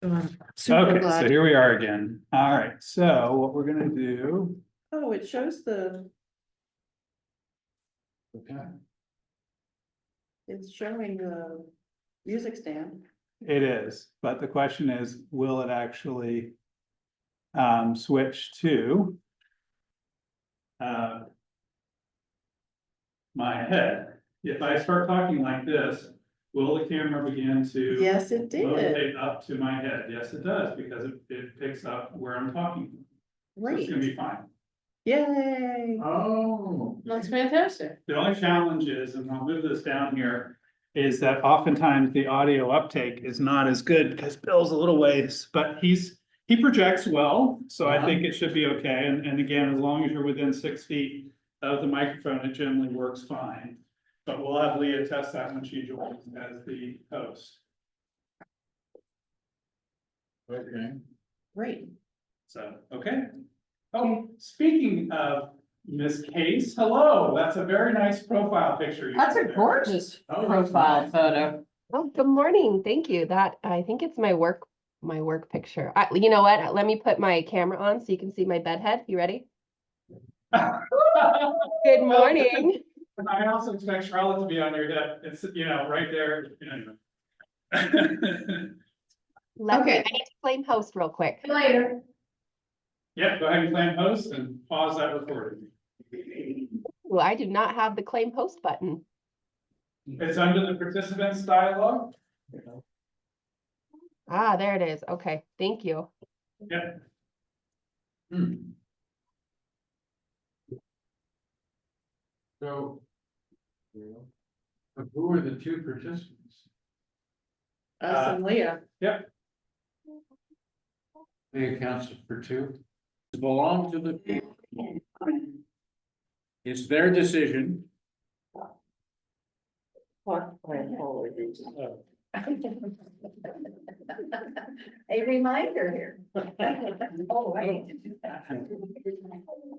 Super Okay, so glad. here we are again. All right, so what we're gonna do. Oh, it shows Okay. it's showing the music stand. It is, but the question is, will it actually switch to my head? If I start talking like this, will the camera begin to Yes, it did. rotate up to my head? Yes, it does, because it picks up where I'm talking. So it's gonna Great. be fine. Yay. Oh. That's fantastic. The only challenge is, and I'll move this down here, is that oftentimes the audio uptake is not as good because Bill's a little ways, but he projects well, so I think it should be okay. And again, as long as you're within 6 feet of the microphone, it generally works fine. But we'll have Leah test that when she joins as the host. Okay. Great. So, okay. Oh, speaking of Miss Case, hello, that's a very nice profile picture. you That's a have there. gorgeous Oh, profile nice. photo. Oh, good morning. Thank you. I think it's my work picture. You know what? Let me put my camera on so you can see my bed head. You ready? Good morning. And I also expect Charlotte to be on your hip. It's, right there, Okay. I need to claim host real quick. Later. Yeah, go ahead and claim host and pause that recording. Well, I do not have the claim host button. It's under the participants dialogue. Ah, there it is. Okay, thank you. Yep. So. But who are the two participants? Us and Leah. Yep. They accounts for two. Belong to the people. It's their decision. A reminder here. Oh, I need to do that.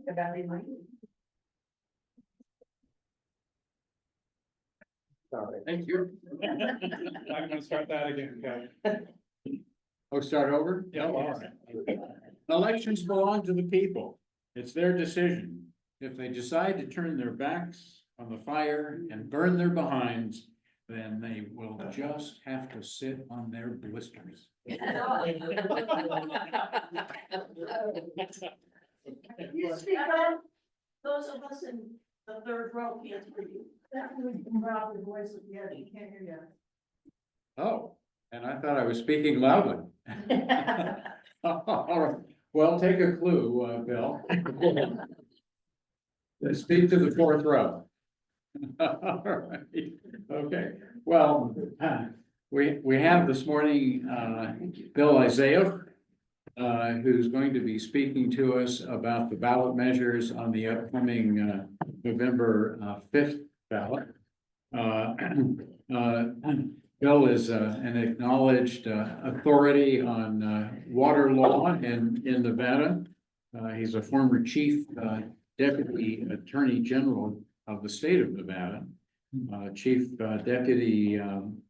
About reminding. Sorry. Thank you. I'm gonna start that again, okay? Oh, start over? Yeah, all right. Elections belong to the people. It's their decision. If they decide to turn their backs on the fire and burn their behinds, then they will just have to sit on their blisters. You speak up, those of us in the third row can't hear you. That would rob the voice of the other, can't hear you. Oh, and I thought I was speaking loudly. Well, take a clue, Bill. Speak to the fourth row. All right, okay, well, we have this morning, Bill Isaiah, who's going to be speaking to us about the ballot measures on the upcoming, November, 5th ballot. Bill is an acknowledged authority on water law in Nevada. He's a former chief deputy attorney general of the state of Nevada, chief deputy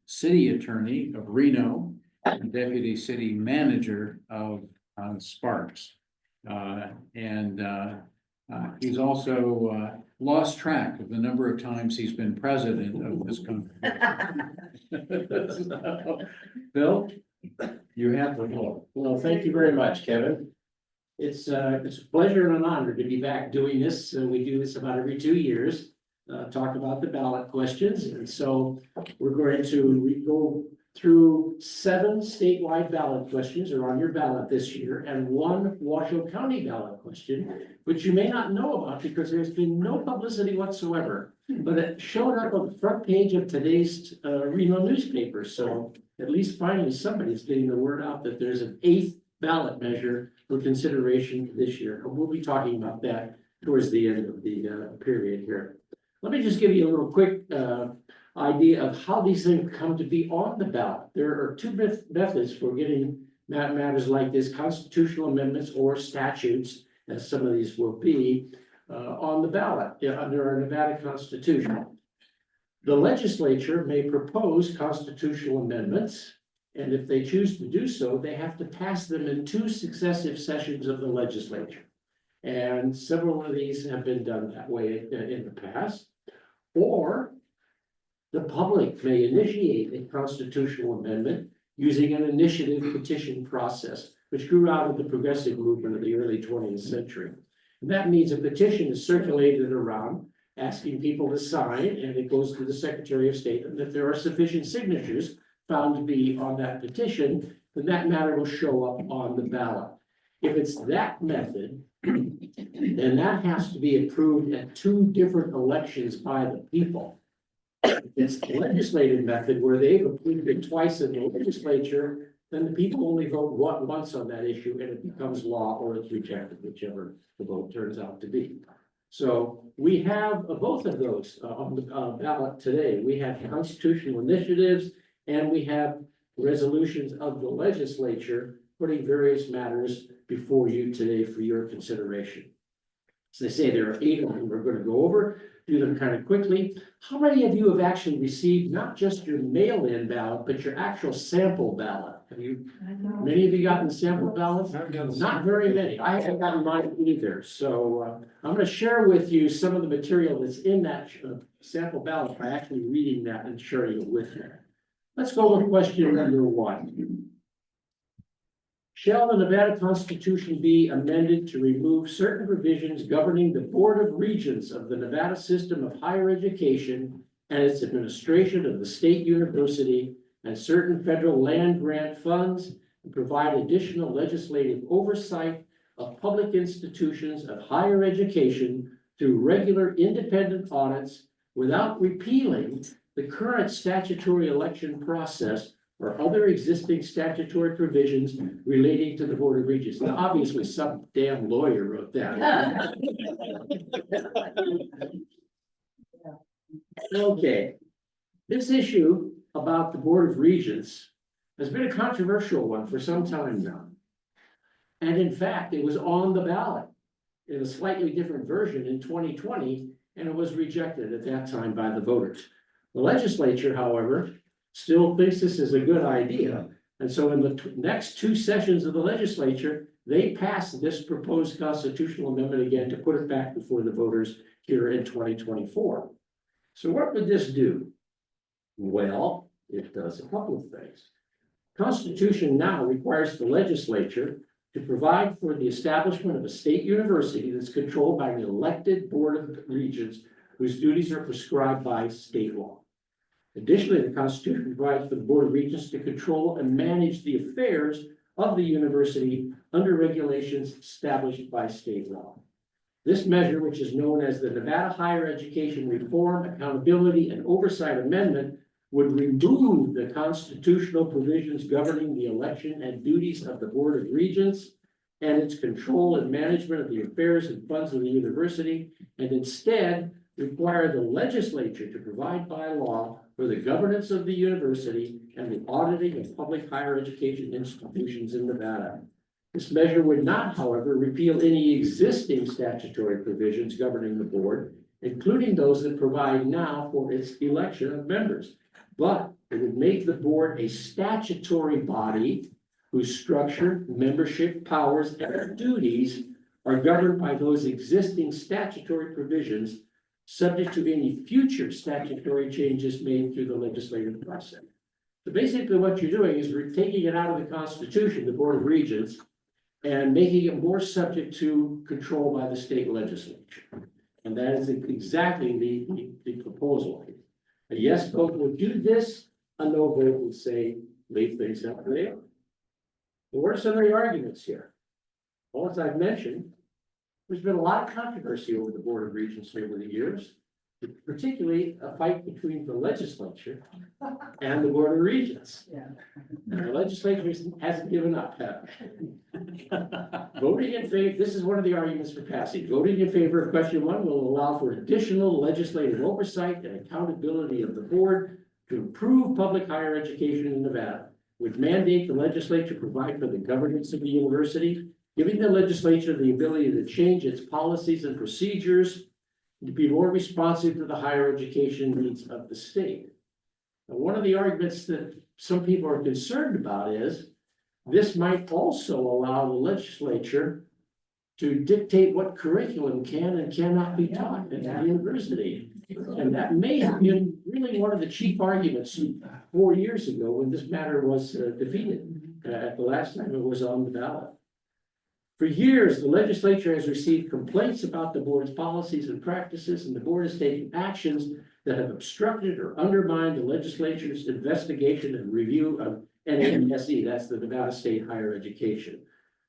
city attorney of Reno, and deputy city manager of Sparks. He's also lost track of the number of times he's been president of this country. Bill, you have the floor. Well, thank you very much, Kevin. It's a pleasure and an honor to be back doing this. We do this about every 2 years, talk about the ballot questions. And so we're going to go through 7 statewide ballot questions are on your ballot this year and 1 Washoe County ballot question, which you may not know about because there's been no publicity whatsoever. But it showed up on the front page of today's Reno newspaper. So at least finally somebody's getting the word out that there's an 8th ballot measure for consideration this year. And we'll be talking about that towards the end of the period here. Let me just give you a little quick idea of how these things come to be on the ballot. There are 2 methods for getting matters like this, constitutional amendments or statutes, as some of these will be, on the ballot under our Nevada Constitution. The legislature may propose constitutional amendments And if they choose to do so, they have to pass them in 2 successive sessions of the legislature. And several of these have been done that way in the past. Or the public may initiate a constitutional amendment using an initiative petition process, which grew out of the progressive movement of the early 20th century. And that means a petition is circulated around asking people to sign, and it goes to the Secretary of State, and if there are sufficient signatures found to be on that petition, then that matter will show up on the ballot. If it's that method, then that has to be approved at 2 different elections by the people. It's the legislative method where they've approved it twice in the legislature, then the people only vote once on that issue and it becomes law or it's rejected, whichever the vote turns out to be. So we have both of those on the ballot today. We have constitutional initiatives and we have resolutions of the legislature putting various matters before you today for your consideration. As they say, there are 8 of them we're going to go over, do them kind of quickly. How many of you have actually received not just your mail-in ballot, but your actual sample ballot? Have you, many of you gotten sample ballots? Not very many. I haven't gotten mine either. So I'm going to share with you some of the material that's in that sample ballot by actually reading that and sharing it with you. Let's go with question number 1. Shall the Nevada Constitution be amended to remove certain provisions governing the Board of Regents of the Nevada System of Higher Education and its administration of the state university and certain federal land grant funds, and provide additional legislative oversight of public institutions of higher education through regular independent audits without repealing the current statutory election process or other existing statutory provisions relating to the Board of Regents? Now, obviously, some damn lawyer wrote that. Okay, this issue about the Board of Regents has been a controversial one for some time now. And in fact, it was on the ballot in a slightly different version in 2020, and it was rejected at that time by the voters. The legislature, however, still thinks this is a good idea. And so in the next 2 sessions of the legislature, they passed this proposed constitutional amendment again to put it back before the voters here in 2024. So what would this do? Well, it does a couple of things. Constitution now requires the legislature to provide for the establishment of a state university that's controlled by an elected Board of Regents whose duties are prescribed by state law. Additionally, the Constitution provides for the Board of Regents to control and manage the affairs of the university under regulations established by state law. This measure, which is known as the Nevada Higher Education Reform, Accountability, and Oversight Amendment, would remove the constitutional provisions governing the election and duties of the Board of Regents and its control and management of the affairs and funds of the university, and instead require the legislature to provide by law for the governance of the university and the auditing of public higher education institutions in Nevada. This measure would not, however, repeal any existing statutory provisions governing the board, including those that provide now for its election of members. But it would make the board a statutory body whose structure, membership, powers, and duties are governed by those existing statutory provisions, subject to any future statutory changes made through the legislative process. So basically what you're doing is we're taking it out of the Constitution, the Board of Regents, and making it more subject to control by the state legislature. And that is exactly the proposal. A yes vote would do this, a no vote would say, leave things up there. What are some of the arguments here? Well, as I've mentioned, there's been a lot of controversy over the Board of Regents over the years, particularly a fight between the legislature and the Board of Regents. Yeah. And the legislature hasn't given up, have they? Voting in favor, this is one of the arguments for passage. Voting in favor of question 1 will allow for additional legislative oversight and accountability of the board to improve public higher education in Nevada, would mandate the legislature provide for the governance of the university, giving the legislature the ability to change its policies and procedures to be more responsive to the higher education needs of the state. Now, one of the arguments that some people are concerned about is this might also allow the legislature to dictate what curriculum can and cannot be taught at the university. And that may have been really one of the chief arguments 4 years ago when this matter was defeated at the last time it was on the ballot. For years, the legislature has received complaints about the board's policies and practices, and the board has taken actions that have obstructed or undermined the legislature's investigation and review of NASE, that's the Nevada State Higher Education.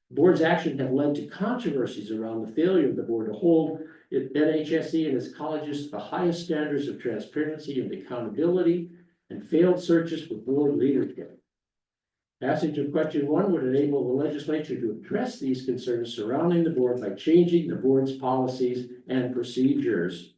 The board's action have led to controversies around the failure of the board to hold NHSE and its colleges to the highest standards of transparency and accountability, and failed searches for board leadership. Passage of question 1 would enable the legislature to address these concerns surrounding the board by changing the board's policies and procedures.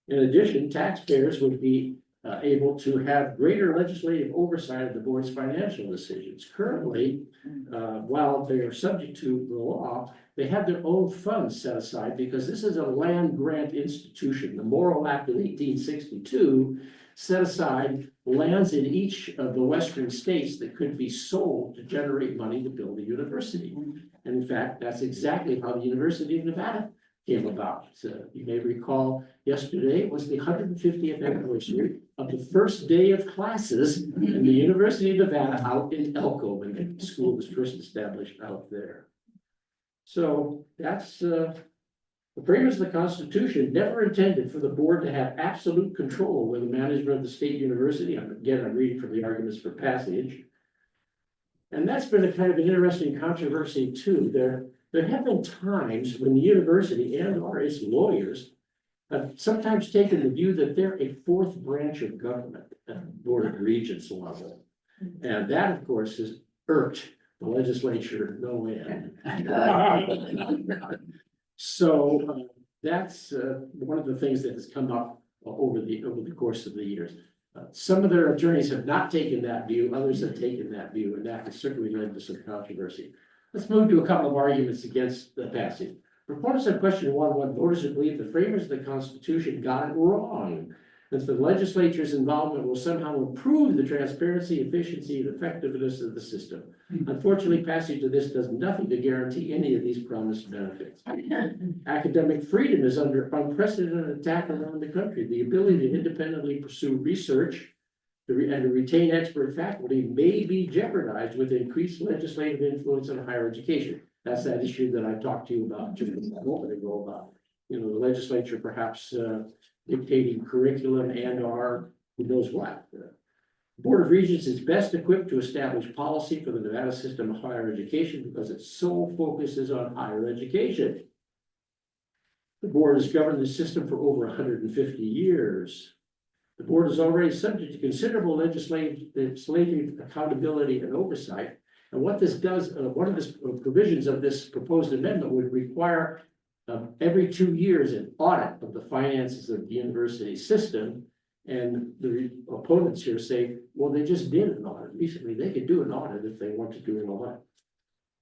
In addition, taxpayers would be able to have greater legislative oversight of the board's financial decisions. Currently, while they are subject to the law, they have their own funds set aside because this is a land grant institution. The Morrill Act of 1862 set aside lands in each of the western states that could be sold to generate money to build a university. And in fact, that's exactly how the University of Nevada came about. So you may recall yesterday was the 150th anniversary of the first day of classes in the University of Nevada out in Elko when the school was first established out there. So that's the framers of the Constitution never intended for the board to have absolute control over the management of the state university. Again, I'm reading from the arguments for passage. And that's been a kind of an interesting controversy too. There have been times when the university and or its lawyers have sometimes taken the view that they're a fourth branch of government at the Board of Regents level. And that, of course, has irked the legislature no end. So that's one of the things that has come up over the course of the years. Some of their attorneys have not taken that view, others have taken that view, and that has certainly led to some controversy. Let's move to a couple of arguments against the passage. Proponents of question 1 voters who believe the framers of the Constitution got it wrong, that the legislature's involvement will somehow improve the transparency, efficiency, and effectiveness of the system. Unfortunately, passage of this does nothing to guarantee any of these promised benefits. Academic freedom is under unprecedented attack around the country. The ability to independently pursue research and to retain expert faculty may be jeopardized with increased legislative influence on higher education. That's that issue that I talked to you about just a moment ago about, the legislature perhaps dictating curriculum and or who knows what. The Board of Regents is best equipped to establish policy for the Nevada system of higher education because its sole focus is on higher education. The board has governed the system for over 150 years. The board is already subject to considerable legislative accountability and oversight. And what this does, one of the provisions of this proposed amendment would require every 2 years an audit of the finances of the university system. And the opponents here say, well, they just did an audit recently. They could do an audit if they want to do an audit.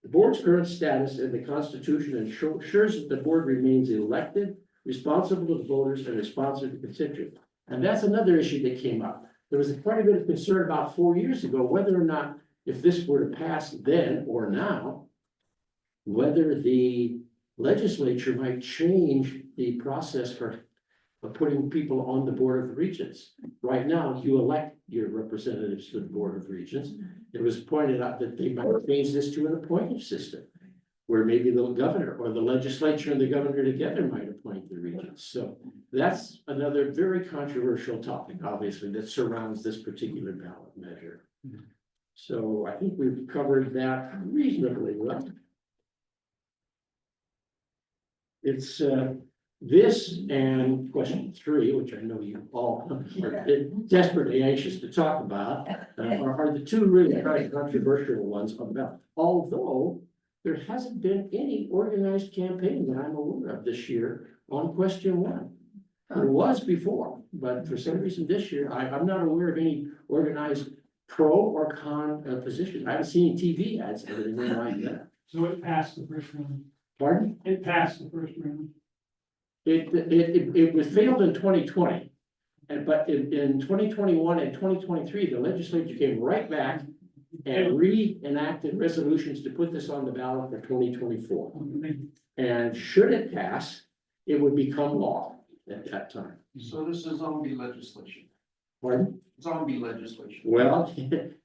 The board's current status in the Constitution ensures that the board remains elected, responsible to the voters, and responsive to constituents. And that's another issue that came up. There was quite a bit of concern about 4 years ago, whether or not, if this were to pass then or now, whether the legislature might change the process for putting people on the Board of Regents. Right now, you elect your representatives to the Board of Regents. It was pointed out that they might change this to an appointive system, where maybe the governor or the legislature and the governor together might appoint the regents. So that's another very controversial topic, obviously, that surrounds this particular ballot measure. So I think we've covered that reasonably well. It's this and question 3, which I know you all are desperately anxious to talk about, are the two really controversial ones on the ballot. Although there hasn't been any organized campaign that I'm aware of this year on question 1. There was before, but for some reason this year, I'm not aware of any organized pro or con position. I haven't seen any TV ads or anything like that. So it passed the first round. Pardon? It passed the first round. It was failed in 2020. but in 2021 and 2023, the legislature came right back and reenacted resolutions to put this on the ballot for 2024. And should it pass, it would become law at that time. So this is zombie legislation, Pardon? zombie legislation. Well,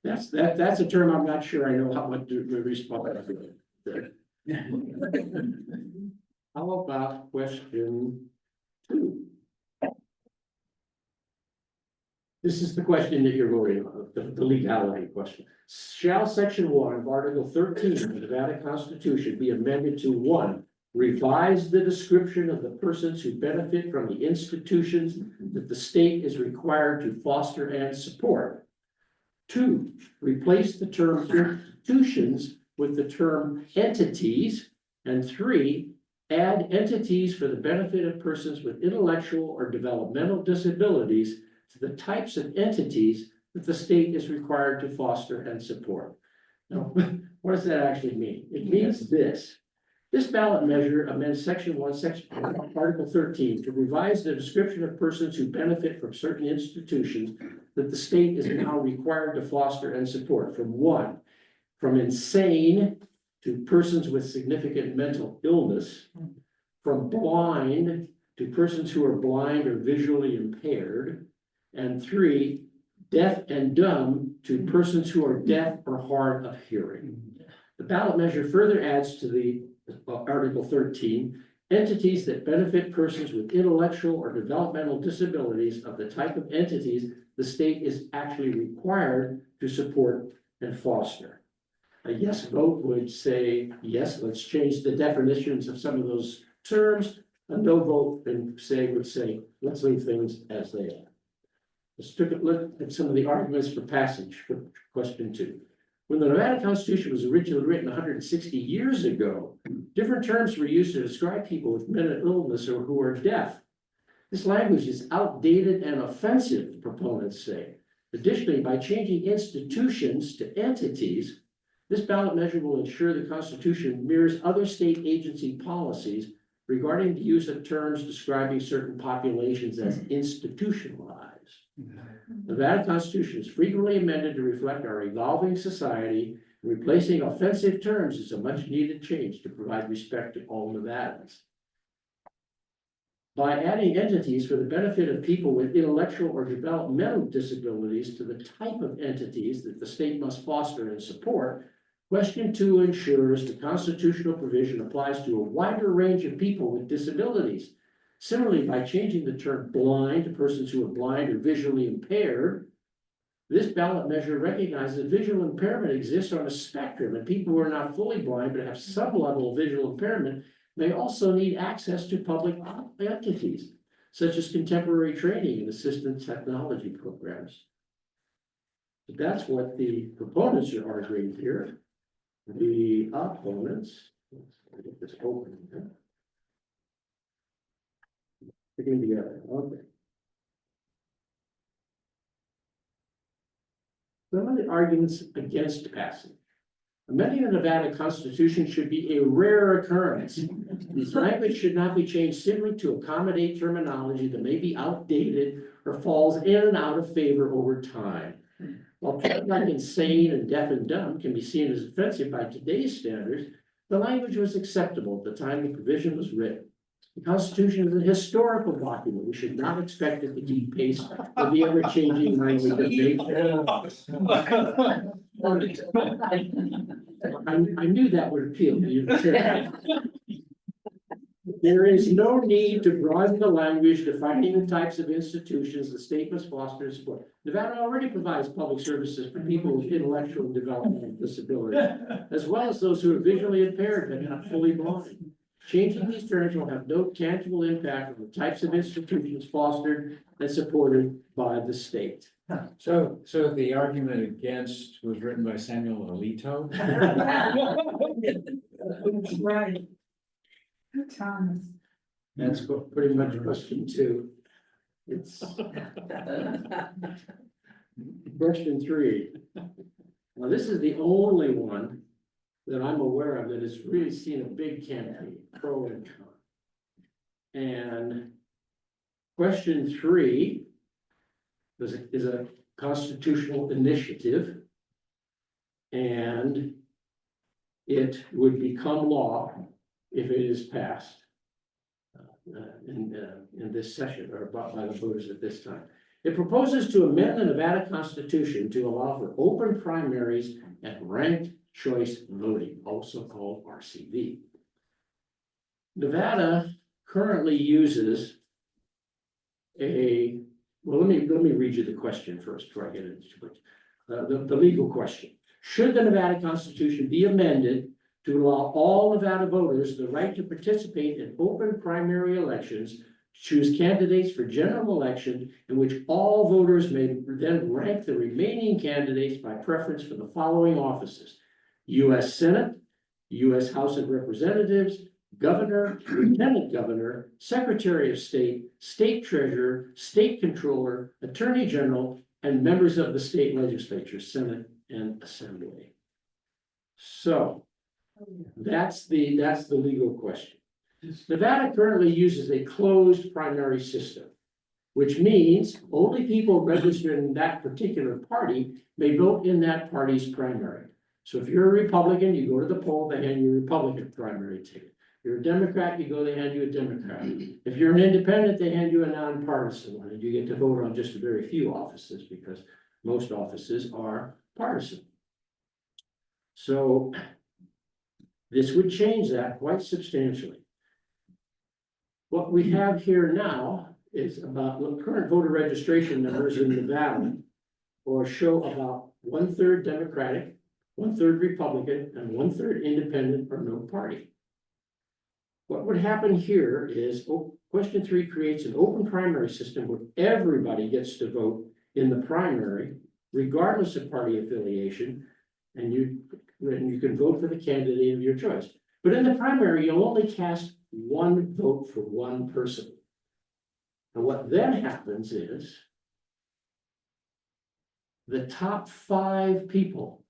that's a term I'm not sure I know how much to respond to. How about question 2? This is the question that you're voting on, the legality question. Shall section 1 of Article 13 of the Nevada Constitution be amended to 1, revise the description of the persons who benefit from the institutions that the state is required to foster and support? 2, replace the term institutions with the term entities. And 3, add entities for the benefit of persons with intellectual or developmental disabilities to the types of entities that the state is required to foster and support. Now, what does that actually mean? It means this. This ballot measure amends section 1, Article 13 to revise the description of persons who benefit from certain institutions that the state is now required to foster and support. From insane to persons with significant mental illness, from blind to persons who are blind or visually impaired, and 3, deaf and dumb to persons who are deaf or hard of hearing. The ballot measure further adds to the Article 13, entities that benefit persons with intellectual or developmental disabilities of the type of entities the state is actually required to support and foster. A yes vote would say, yes, let's change the definitions of some of those terms. A no vote would say, let's leave things as they are. Let's take a look at some of the arguments for passage for question 2. When the Nevada Constitution was originally written 160 years ago, different terms were used to describe people with mental illness or who are deaf. This language is outdated and offensive, proponents say. Additionally, by changing institutions to entities, this ballot measure will ensure the Constitution mirrors other state agency policies regarding the use of terms describing certain populations as institutionalized. The Nevada Constitution is frequently amended to reflect our evolving society. Replacing offensive terms is a much needed change to provide respect to all Nevadans. By adding entities for the benefit of people with intellectual or developmental disabilities to the type of entities that the state must foster and support, question 2 ensures the constitutional provision applies to a wider range of people with disabilities. Similarly, by changing the term blind to persons who are blind or visually impaired, this ballot measure recognizes that visual impairment exists on a spectrum, and people who are not fully blind but have some level of visual impairment may also need access to public entities, such as contemporary training and assistance technology programs. But that's what the proponents are arguing here. The opponents, let's get this open here. Picking together, okay. Some of the arguments against passing. Amending the Nevada Constitution should be a rare occurrence. This language should not be changed simply to accommodate terminology that may be outdated or falls in and out of favor over time. While terms like insane and deaf and dumb can be seen as offensive by today's standards, the language was acceptable at the time the provision was written. The Constitution is a historical document. We should not expect it to keep pace with the ever-changing language of I knew that would appeal to you. There is no need to broaden the language defining the types of institutions the state must foster and support. Nevada already provides public services for people with intellectual and developmental disabilities, as well as those who are visually impaired but not fully blind. Changing these terms will have no tangible impact on the types of institutions fostered and supported by the state. So the argument against was written by Samuel Alito. That's right. Thomas. That's pretty much question 2. It's question 3. Now, this is the only one that I'm aware of that has really seen a big campaign, pro and con. And question 3 is a constitutional initiative. And it would become law if it is passed in this session or by the voters at this time. It proposes to amend the Nevada Constitution to allow for open primaries and ranked choice voting, also called RCV. Nevada currently uses well, let me read you the question first before I get into it. The legal question. Should the Nevada Constitution be amended to allow all Nevada voters the right to participate in open primary elections, choose candidates for general election, in which all voters may then rank the remaining candidates by preference for the following offices: U.S. Senate, U.S. House of Representatives, Governor, Lieutenant Governor, Secretary of State, State Treasurer, State Controller, Attorney General, and members of the state legislature, Senate, and Assembly. So that's the legal question. Nevada currently uses a closed primary system, which means only people registered in that particular party may vote in that party's primary. So if you're a Republican, you go to the poll, they hand you a Republican primary ticket. If you're a Democrat, you go, they hand you a Democrat. If you're an independent, they hand you a nonpartisan one, and you get to vote on just very few offices because most offices are partisan. So this would change that quite substantially. What we have here now is about the current voter registration numbers in Nevada, or show about 1/3 Democratic, 1/3 Republican, and 1/3 independent or no party. What would happen here is, question 3 creates an open primary system where everybody gets to vote in the primary, regardless of party affiliation, and you can vote for the candidate of your choice. But in the primary, you'll only cast one vote for one person. And what then happens is the top 5 people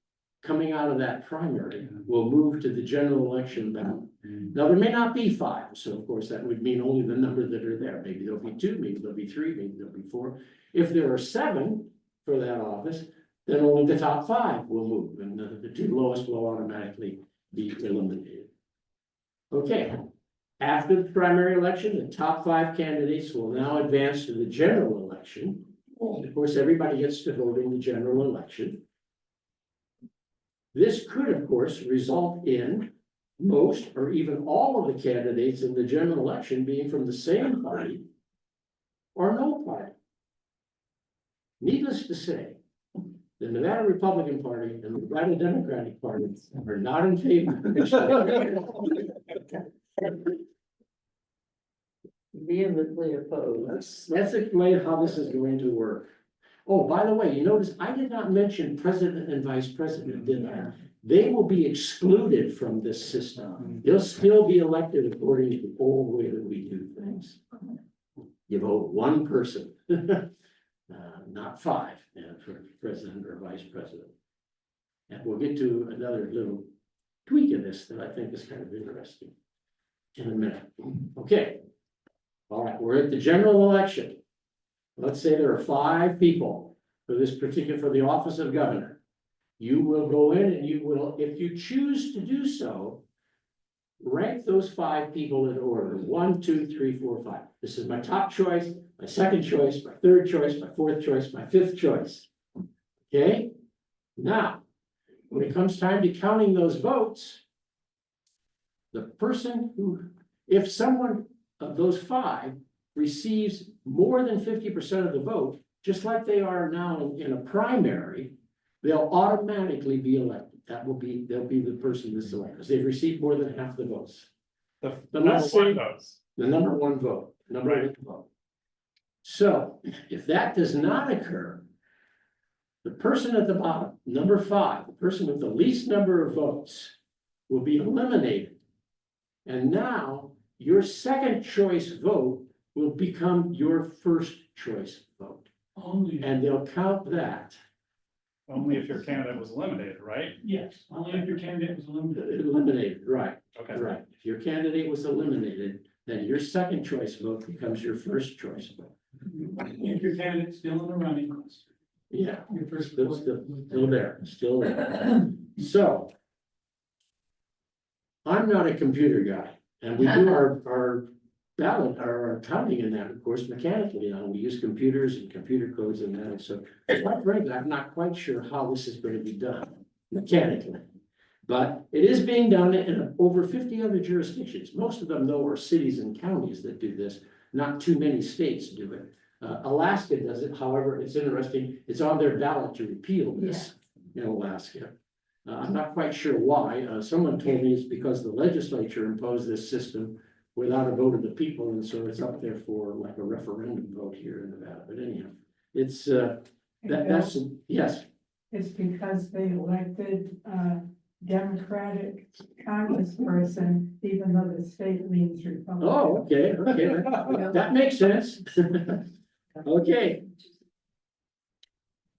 coming out of that primary will move to the general election ballot. Now, there may not be 5, so of course that would mean only the number that are there. Maybe there'll be 2, maybe there'll be 3, maybe there'll be 4. If there are 7 for that office, then only the top 5 will move, and the 2 lowest will automatically be eliminated. Okay, after the primary election, the top 5 candidates will now advance to the general election. And of course, everybody gets to vote in the general election. This could, of course, result in most or even all of the candidates in the general election being from the same party or no party. Needless to say, the Nevada Republican Party and the Nevada Democratic Party are not in favor. Vehemently opposed. Let's explain how this is going to work. Oh, by the way, you notice I did not mention president and vice president, did I? They will be excluded from this system. They'll still be elected according to the old way that we do things. You vote one person, not 5, for president or vice president. And we'll get to another little tweak of this that I think is kind of interesting in a minute. Okay. All right, we're at the general election. Let's say there are 5 people for the office of governor. You will go in and you will, if you choose to do so, rank those 5 people in order: 1, 2, 3, 4, 5. This is my top choice, my second choice, my third choice, my fourth choice, my 5th choice. Okay? Now, when it comes time to counting those votes, the person who, if someone of those 5 receives more than 50% of the vote, just like they are now in a primary, they'll automatically be elected. They'll be the person that's elected, because they've received more than half the votes. The But number let's one say votes. the number one vote, So if that does not occur, the person at the bottom, number 5, the person with the least number of votes, will be eliminated. And now your second choice vote will become your first choice vote. And they'll count that. Only if your candidate was eliminated, right? Yes, only if your candidate was eliminated. Eliminated, right, Okay. right. If your candidate was eliminated, then your second choice vote becomes your first choice vote. If your candidate's still in the running. Yeah, Your first. still there, still there. So. I'm not a computer guy, and we do our ballot, our counting in that, of course, mechanically, we use computers and computer codes and that, so. Quite frankly, I'm not quite sure how this is going to be done mechanically. But it is being done in over 50 other jurisdictions. Most of them, though, are cities and counties that do this. Not too many states do it. Alaska does it. However, it's interesting. It's on their ballot to repeal this in Alaska. I'm not quite sure why. Someone told me it's because the legislature imposed this system without a vote of the people, and so it's up there for like a referendum vote here in Nevada. But anyhow, it's that's yes. It's because they elected Democratic congressperson, even though the state leans Republican. Oh, okay, that makes sense. Okay.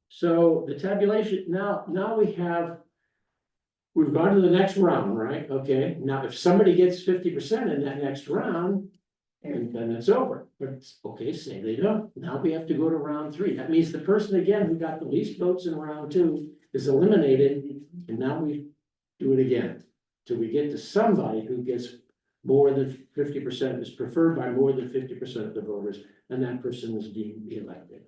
So the tabulation, now we've gone to the next round, right? Okay, now if somebody gets 50% in that next round, and then it's over. But okay, say they don't. Now we have to go to round 3. That means the person again who got the least votes in round 2 is eliminated, and now we do it again till we get to somebody who gets more than 50%, is preferred by more than 50% of the voters, and that person is deemed elected.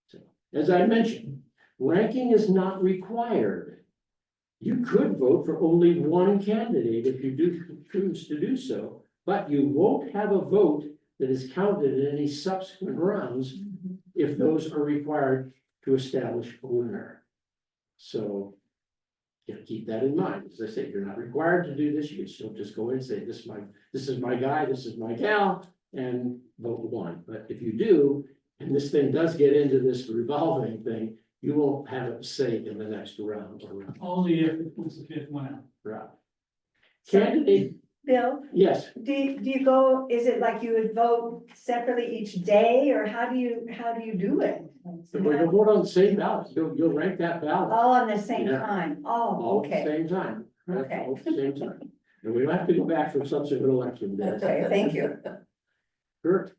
So, as I mentioned, ranking is not required. You could vote for only one candidate if you do choose to do so, but you won't have a vote that is counted in any subsequent rounds if those are required to establish a winner. So you have to keep that in mind. As I say, you're not required to do this. You can still just go in and say, this is my guy, this is my gal, and vote one. But if you do, and this thing does get into this revolving thing, you won't have a say in the next round. Only if it was the 5th one out. Right. Candidate, Bill, yes. do you go, is it like you would vote separately each day, or how do you do it? We're gonna vote on the same ballot. You'll rank that ballot All on the same Yeah. time? all Oh, at the okay, same time. Okay. All at the same time. And we don't have to go back from subsequent election days. okay, thank you.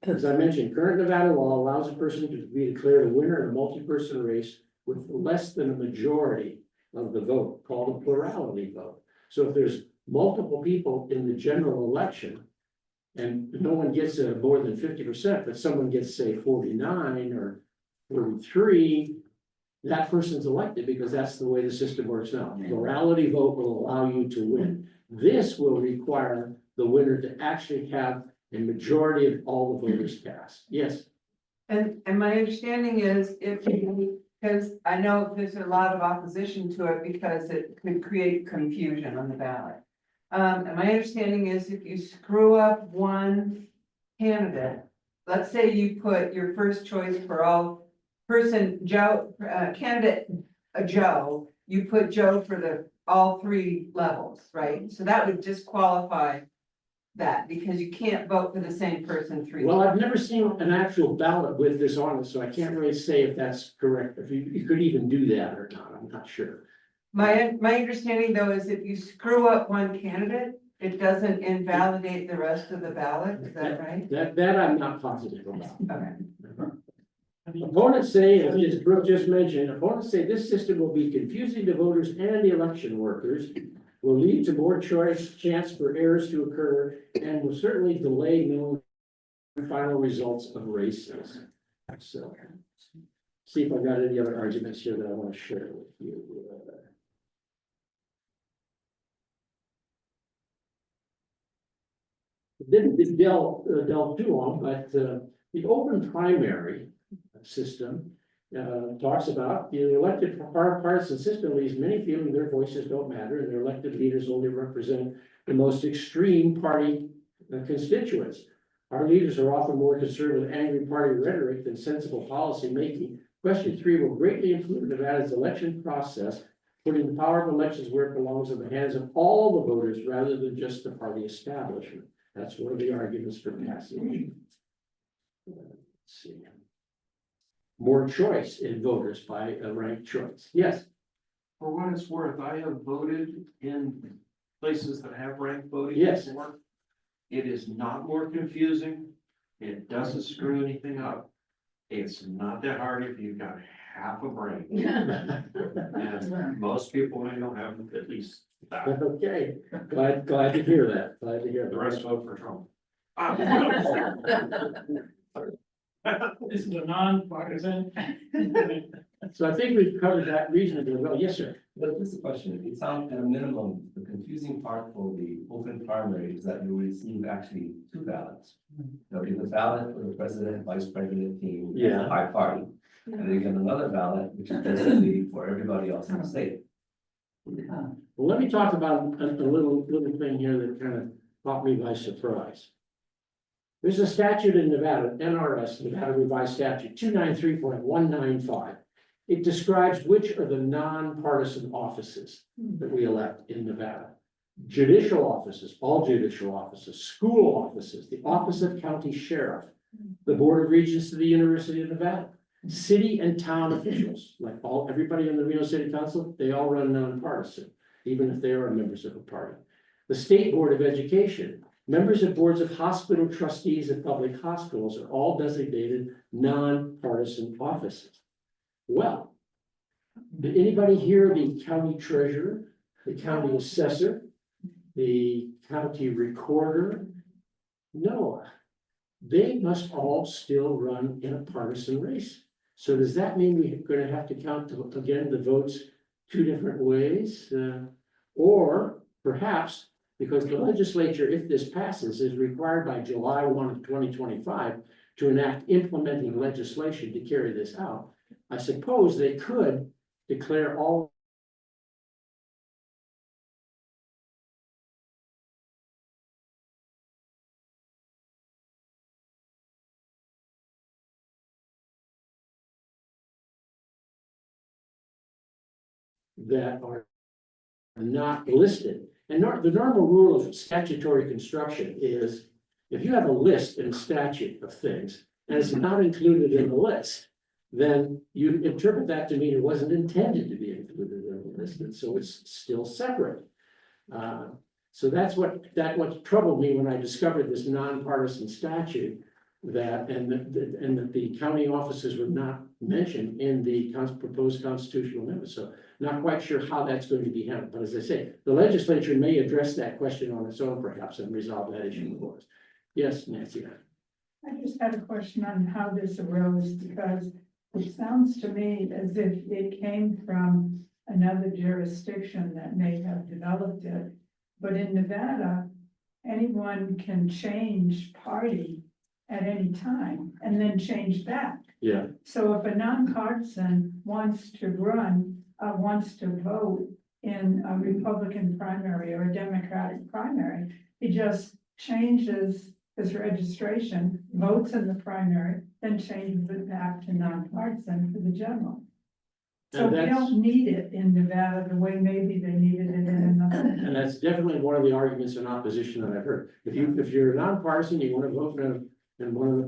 As I mentioned, current Nevada law allows a person to be declared a winner in a multi-person race with less than a majority of the vote, called a plurality vote. So if there's multiple people in the general election and no one gets more than 50%, but someone gets, say, 49 or 43, that person's elected because that's the way the system works now. Plurality vote will allow you to win. This will require the winner to actually have a majority of all the voters cast. Yes. And my understanding is because I know there's a lot of opposition to it because it could create confusion on the ballot. And my understanding is if you screw up one candidate, let's say you put your first choice for all person, Joe, candidate, Joe, you put Joe for all 3 levels, right? So that would disqualify that because you can't vote for the same person 3 Well, times. I've never seen an actual ballot with this on it, so I can't really say if that's correct, if you could even do that or not, I'm not sure. My understanding though is if you screw up one candidate, it doesn't invalidate the rest of the ballot, is that right? That I'm not positive about. Okay. Opponents say, as Brooke just mentioned, opponents say this system will be confusing to voters and the election workers, will lead to more chance for errors to occur, and will certainly delay knowing final results of races. So, see if I've got any other arguments here that I want to share with you. Didn't delve too long, but the open primary system talks about the elected partisan system leaves many feeling their voices don't matter and their elected leaders only represent the most extreme party constituents. Our leaders are often more concerned with angry party rhetoric than sensible policy making. Question 3 will greatly improve Nevada's election process, putting the power of elections where it belongs in the hands of all the voters rather than just the party establishment. That's one of the arguments for passage. Let's see. More choice in voters by a ranked choice. Yes. For what it's worth, I have voted in places that have ranked voting. Yes. Before. It is not more confusing. It doesn't screw anything up. It's not that hard if you've got half a brain. And most people I know have at least that. Okay, glad to hear that, glad to hear The that. rest vote for Trump. This is a non-partisan. So I think we've covered that reasonably well. Yes, sir. But this is a question, it sounds at a minimum, the confusing part for the open primary is that you receive actually two ballots. There'll be the ballot for the president, vice president team, Yeah. by party. And then you get another ballot, which is basically for everybody else in the state. Well, let me talk about a little thing here that kind of caught me by surprise. There's a statute in Nevada, NRS, Nevada Revised Statute 293.195. It describes which are the nonpartisan offices that we elect in Nevada. Judicial offices, all judicial offices, school offices, the office of county sheriff, the board of regents of the University of Nevada, city and town officials, like everybody on the Reno City Council, they all run nonpartisan, even if they are members of a party. The State Board of Education, members of boards of hospital trustees of public hospitals are all designated nonpartisan offices. Well, did anybody hear the county treasurer, the county assessor, the county recorder? No, they must all still run in a partisan race. So does that mean we're going to have to count again the votes two different ways? Or perhaps because the legislature, if this passes, is required by July 1 of 2025 to enact implementing legislation to carry this out, I suppose they could declare all that are not listed. And the normal rule of statutory construction is if you have a list in a statute of things and it's not included in the list, then you interpret that to mean it wasn't intended to be included in the list, and so it's still separate. So that's what troubled me when I discovered this nonpartisan statute, that that the county offices were not mentioned in the proposed constitutional amendment. So not quite sure how that's going to be handled, but as I say, the legislature may address that question on its own perhaps and resolve that issue for us. Yes, Nancy. I just had a question on how this arose, because it sounds to me as if it came from another jurisdiction that may have developed it. But in Nevada, anyone can change party at any time and then change back. Yeah. So if a nonpartisan wants to wants to vote in a Republican primary or a Democratic primary, he just changes his registration, votes in the primary, then changes it back to nonpartisan for the general. So we don't need it in Nevada the way maybe they needed it in another. And that's definitely one of the arguments in opposition that I've heard. If you're nonpartisan, you want to vote in one of the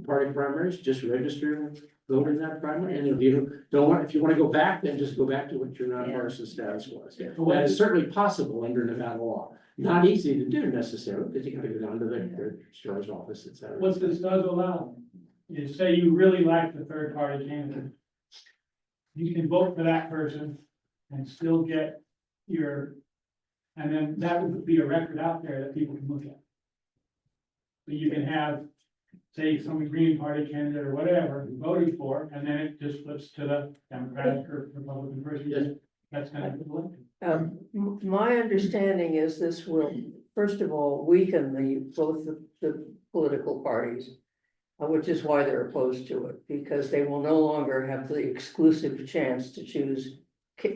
party primaries, just register and vote in that primary. And if you want to go back, then just go back to what your nonpartisan status was. That is certainly possible under Nevada law. Not easy to do necessarily, because you got to go down to the registrar's office, et cetera. What this does allow is say you really like the third party candidate. You can vote for that person and still get and then that would be a record out there that people can look at. So you can have, say, some Green Party candidate or whatever you voted for, and then it just flips to the Democratic or Republican person. Yes. That's kind of elected. My understanding is this will, first of all, weaken both the political parties, which is why they're opposed to it, because they will no longer have the exclusive chance to choose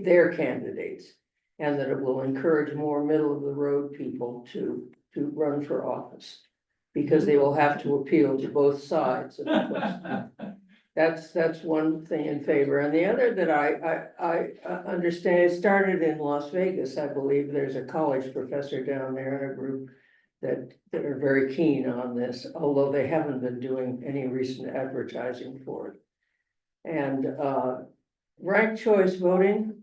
their candidates. And that it will encourage more middle of the road people to run for office, because they will have to appeal to both sides of the question. That's one thing in favor. And the other that I understand, it started in Las Vegas, I believe. There's a college professor down there in a group that are very keen on this, although they haven't been doing any recent advertising for it. And ranked choice voting,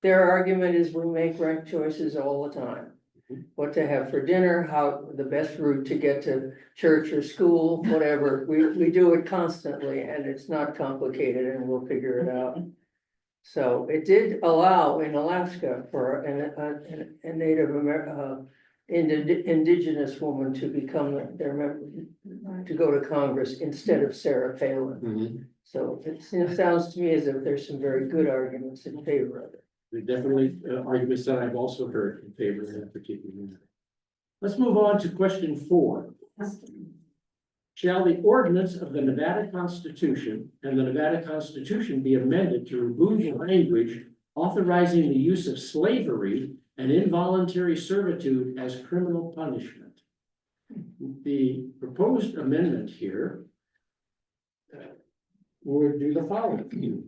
their argument is we make ranked choices all the time. what to have for dinner, how the best route to get to church or school, whatever. We do it constantly and it's not complicated and we'll figure it out. So it did allow in Alaska for a Native indigenous woman to become their member, to go to Congress instead of Sarah Palin. So it sounds to me as if there's some very good arguments in favor of it. There definitely arguments that I've also heard in favor of that particular matter. Let's move on to question 4. Shall the ordinance of the Nevada Constitution and the Nevada Constitution be amended to remove the language authorizing the use of slavery and involuntary servitude as criminal punishment? The proposed amendment here would do the following.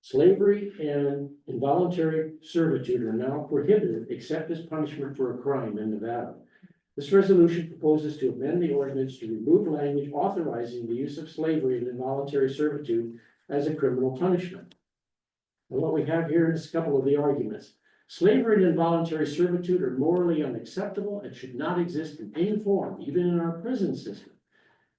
Slavery and involuntary servitude are now prohibited except as punishment for a crime in Nevada. This resolution proposes to amend the ordinance to remove language authorizing the use of slavery and involuntary servitude as a criminal punishment. And what we have here is a couple of the arguments. Slavery and involuntary servitude are morally unacceptable and should not exist in any form, even in our prison system.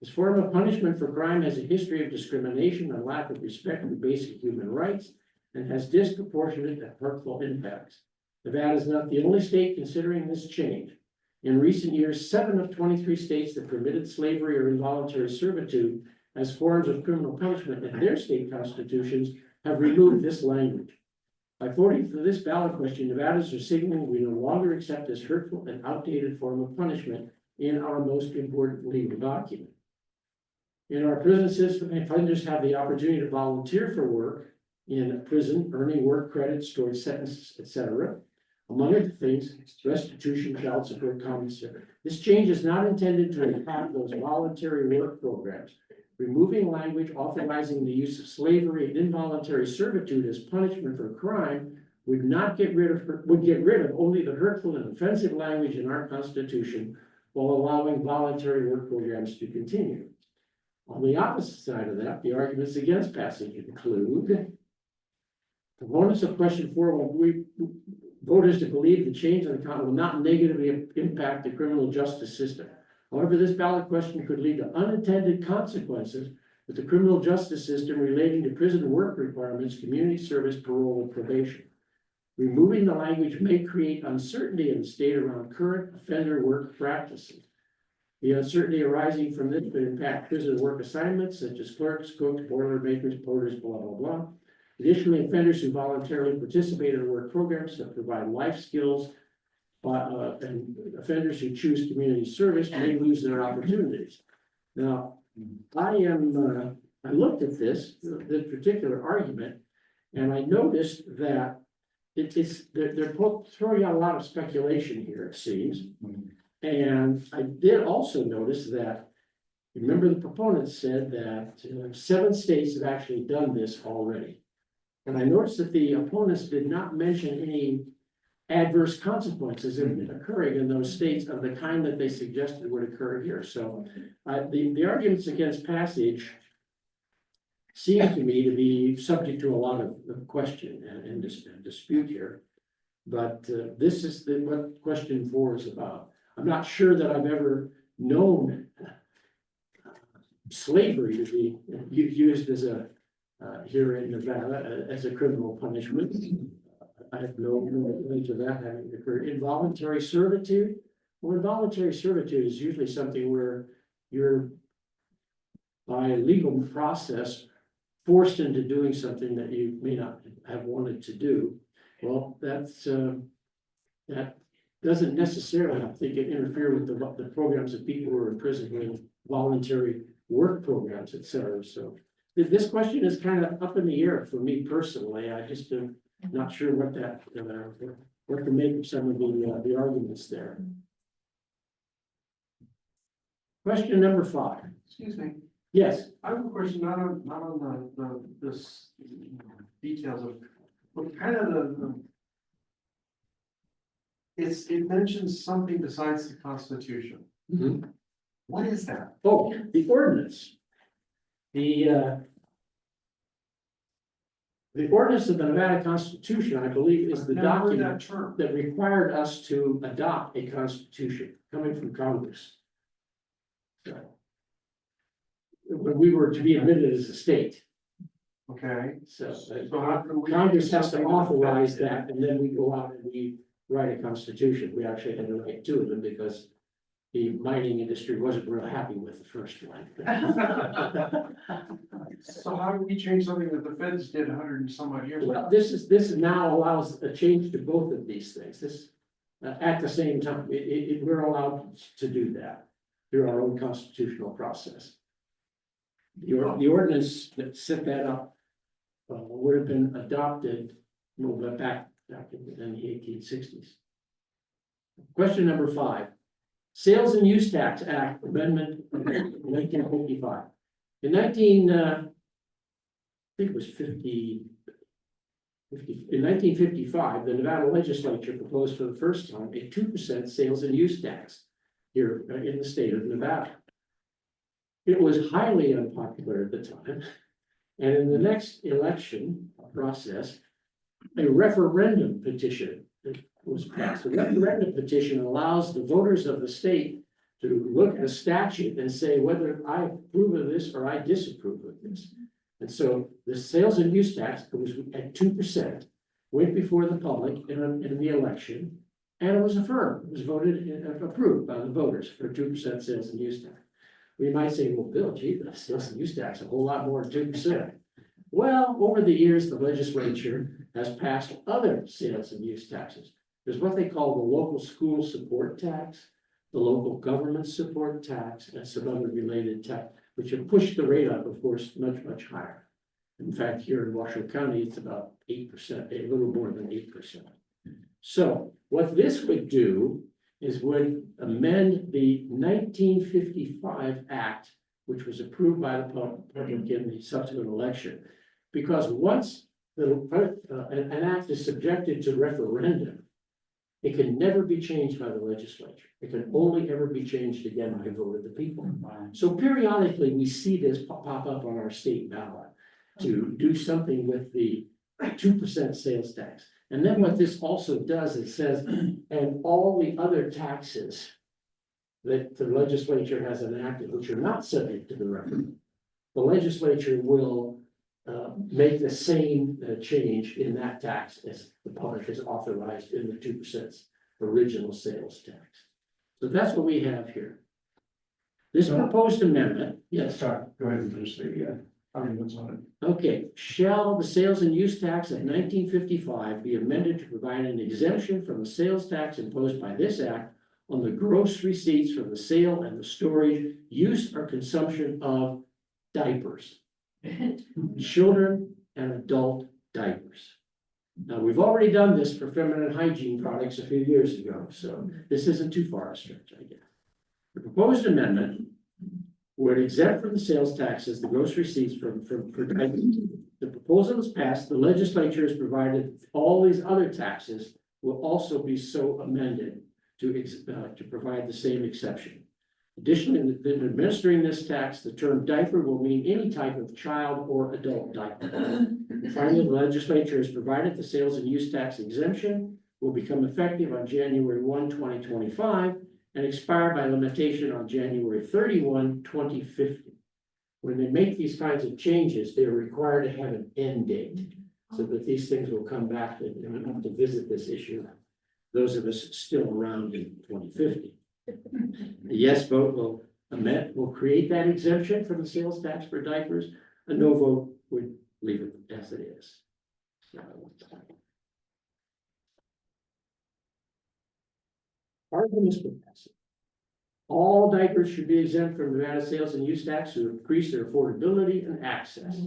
This form of punishment for crime has a history of discrimination and lack of respect for basic human rights and has disproportionate and hurtful impacts. Nevada is not the only state considering this change. In recent years, 7 of 23 states that permitted slavery or involuntary servitude as forms of criminal punishment in their state constitutions have removed this language. By voting for this ballot question, Nevadans are signaling we no longer accept this hurtful and outdated form of punishment in our most important legal document. In our prison system, offenders have the opportunity to volunteer for work in a prison, earning work credits towards sentences, etc. Among other things, restitution, child support, commissary. This change is not intended to impact those voluntary work programs. Removing language authorizing the use of slavery and involuntary servitude as punishment for crime would get rid of only the hurtful and offensive language in our Constitution while allowing voluntary work programs to continue. On the opposite side of that, the arguments against passage include proponents of question 4 will voters to believe the change in the count will not negatively impact the criminal justice system. However, this ballot question could lead to unintended consequences with the criminal justice system relating to prison work requirements, community service, parole, and probation. Removing the language may create uncertainty in the state around current offender work practices. The uncertainty arising from this could impact prison work assignments such as clerks, cooks, boiler makers, porters, blah, blah, blah. Additionally, offenders who voluntarily participate in work programs that provide life skills and offenders who choose community service may lose their opportunities. Now, I looked at this particular argument, and I noticed that they're throwing out a lot of speculation here, it seems. And I did also notice that, remember the proponents said that 7 states have actually done this already. And I noticed that the opponents did not mention any adverse consequences occurring in those states of the kind that they suggested would occur here. So the arguments against passage seem to me to be subject to a lot of question and dispute here. But this is what question 4 is about. I'm not sure that I've ever known slavery to be used as a here in Nevada as a criminal punishment. I have no knowledge of that having occurred. Involuntary servitude. Well, involuntary servitude is usually something where you're by legal process forced into doing something that you may not have wanted to do. Well, that doesn't necessarily, I think, interfere with the programs of people who are in prison doing voluntary work programs, et cetera. So this question is kind of up in the air for me personally. I just am not sure what to make of some of the arguments there. Question number 5. Excuse me, Yes. I have a question, not on this details of, but kind of it mentions something besides the Constitution. Mhm. What is that? Oh, the ordinance. The The ordinance of the Nevada Constitution, I believe, is the Never heard document that term. that required us to adopt a constitution coming from Congress. So, when we were to be admitted as a state, Okay. so So how can we? Congress has to do something authorize that that, and then we go out and we write a constitution. We actually had to write two of them because the mining industry wasn't real happy with the first one. So how do we change something that the feds did 100 and some odd years ago? Well, this now allows a change to both of these things, at the same time, we're allowed to do that through our own constitutional process. The ordinance that set that up would have been adopted, well, back in the 1860s. Question number 5, Sales and Use Tax Act Amendment of 1955. In in 1955, the Nevada legislature proposed for the first time a 2% sales and use tax here in the state of Nevada. It was highly unpopular at the time, and in the next election process, a referendum petition was passed. A referendum petition allows the voters of the state to look at a statute and say whether I approve of this or I disapprove of this. And so the sales and use tax was at 2%, went before the public in the election, and it was affirmed. It was approved by the voters for 2% sales and use tax. We might say, well, Bill, gee, the sales and use tax, a whole lot more than 2%. Well, over the years, the legislature has passed other sales and use taxes. There's what they call the local school support tax, the local government support tax, and some other related tax, which have pushed the rate up, of course, much, much higher. In fact, here in Washoe County, it's about 8%, a little more than 8%. So what this would do is would amend the 1955 Act, which was approved by the public in the subsequent election. Because once an act is subjected to referendum, it can never be changed by the legislature. It can only ever be changed again by a vote of the people. So periodically, we see this pop up on our state ballot to do something with the 2% sales tax. And then what this also does, it says, and all the other taxes that the legislature has enacted, which are not subject to the referendum, the legislature will make the same change in that tax as the public has authorized in the 2% original sales tax. So that's what we have here. This proposed amendment, yes. Sorry, go ahead and finish the, what's on it? Okay, shall the sales and use tax of 1955 be amended to provide an exemption from the sales tax imposed by this act on the gross receipts from the sale and the storage, use, or consumption of diapers, children and adult diapers. Now, we've already done this for feminine hygiene products a few years ago, so this isn't too far a stretch, I guess. The proposed amendment would exempt from the sales taxes the gross receipts for diapers. The proposal is passed, the legislature has provided all these other taxes will also be so amended to provide the same exception. Additionally, in administering this tax, the term diaper will mean any type of child or adult diaper. Finally, the legislature has provided the sales and use tax exemption will become effective on January 1, 2025, and expire by limitation on January 31, 2050. When they make these kinds of changes, they are required to have an end date, so that these things will come back and we have to visit this issue. Those of us still around in 2050. The yes vote will create that exemption from the sales tax for diapers. A no vote would leave it as it is. Arguments for passing. All diapers should be exempt from Nevada sales and use tax to increase their affordability and access.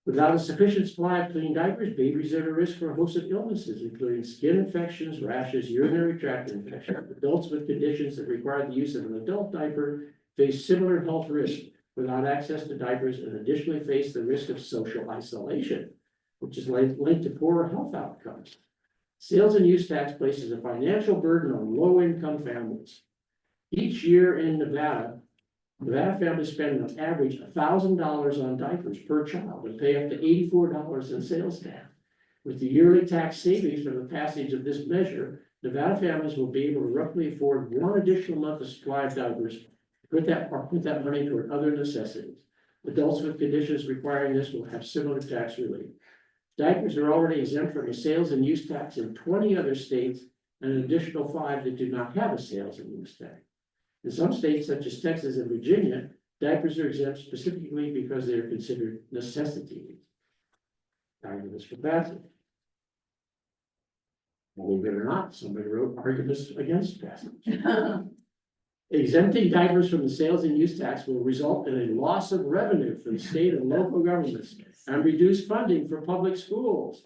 Without a sufficient supply of clean diapers, babies are at risk for a host of illnesses, including skin infections, rashes, urinary tract infections. Adults with conditions that require the use of an adult diaper face similar health risks without access to diapers, and additionally face the risk of social isolation, which is linked to poorer health outcomes. Sales and use tax places a financial burden on low-income families. Each year in Nevada, Nevada families spend on average $1,000 on diapers per child and pay up to $84 in sales tax. With the yearly tax savings from the passage of this measure, Nevada families will be able to roughly afford one additional month of supply of diapers. Put that money toward other necessities. Adults with conditions requiring this will have similar tax relief. Diapers are already exempt from a sales and use tax in 20 other states and an additional 5 that do not have a sales and use tax. In some states, such as Texas and Virginia, diapers are exempt specifically because they are considered necessities. Arguments for passage. Believe it or not, somebody wrote arguments against passage. Exempting diapers from the sales and use tax will result in a loss of revenue for the state and local governments and reduce funding for public schools.